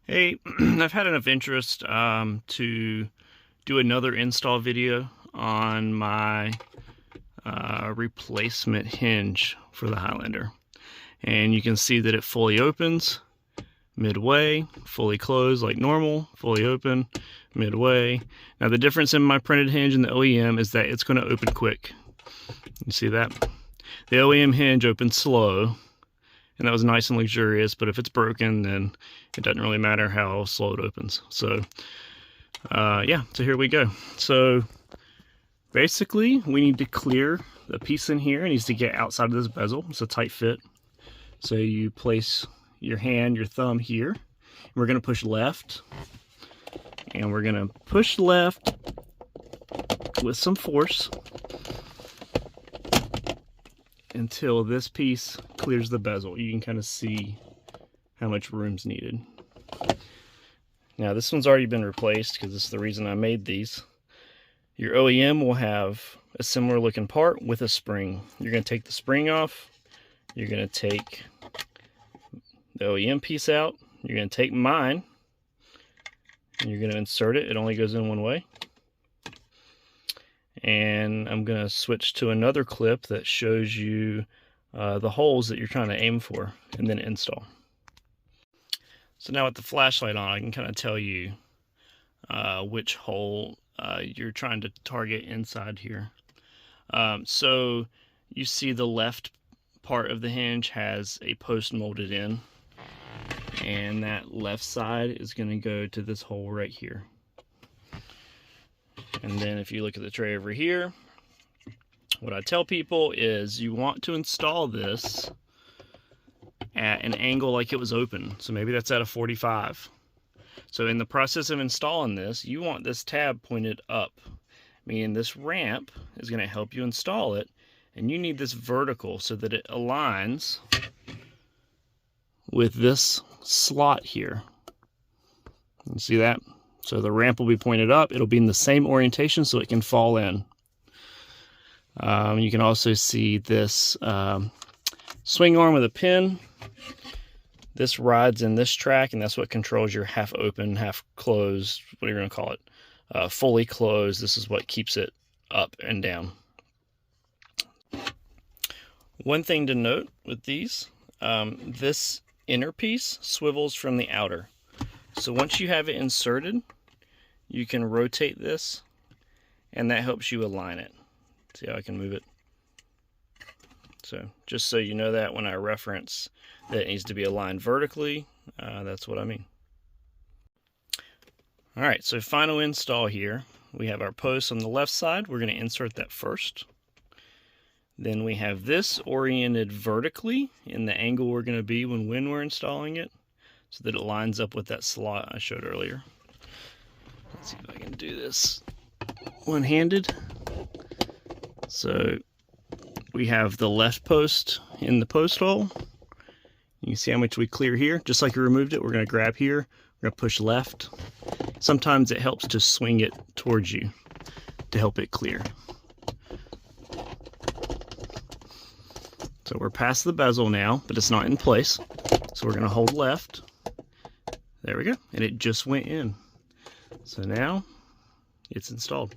Hey, I've had enough interest to do another install video on my replacement hinge for the Highlander. And you can see that it fully opens midway, fully closed like normal, fully open, midway. Now the difference in my printed hinge and the OEM is that it's going to open quick. You see that? The OEM hinge opens slow, and that was nice and luxurious, but if it's broken, then it doesn't really matter how slow it opens. So yeah, so here we go. So basically we need to clear the piece in here. It needs to get outside of this bezel. It's a tight fit. So you place your hand, your thumb here. We're going to push left, and we're going to push left with some force until this piece clears the bezel. You can kind of see how much room's needed. Now this one's already been replaced because this is the reason I made these. Your OEM will have a similar looking part with a spring. You're going to take the spring off. You're going to take the OEM piece out. You're going to take mine, and you're going to insert it. It only goes in one way. And I'm going to switch to another clip that shows you the holes that you're trying to aim for, and then install. So now with the flashlight on, I can kind of tell you which hole you're trying to target inside here. So you see the left part of the hinge has a post molded in, and that left side is going to go to this hole right here. And then if you look at the tray over here, what I tell people is you want to install this at an angle like it was open. So maybe that's at a 45. So in the process of installing this, you want this tab pointed up, meaning this ramp is going to help you install it, and you need this vertical so that it aligns with this slot here. You see that? So the ramp will be pointed up. It'll be in the same orientation so it can fall in. You can also see this swing arm with a pin. This rides in this track, and that's what controls your half open, half closed, whatever you're going to call it. Fully closed, this is what keeps it up and down. One thing to note with these, this inner piece swivels from the outer. So once you have it inserted, you can rotate this, and that helps you align it. See how I can move it? So just so you know that when I reference that it needs to be aligned vertically, that's what I mean. All right, so final install here. We have our post on the left side. We're going to insert that first. Then we have this oriented vertically in the angle we're going to be when we're installing it, so that it lines up with that slot I showed earlier. Let's see if I can do this one-handed. So we have the left post in the post hole. You can see how much we clear here. Just like we removed it, we're going to grab here. We're going to push left. Sometimes it helps to swing it towards you to help it clear. So we're past the bezel now, but it's not in place. So we're going to hold left. There we go. And it just went in. So now it's installed.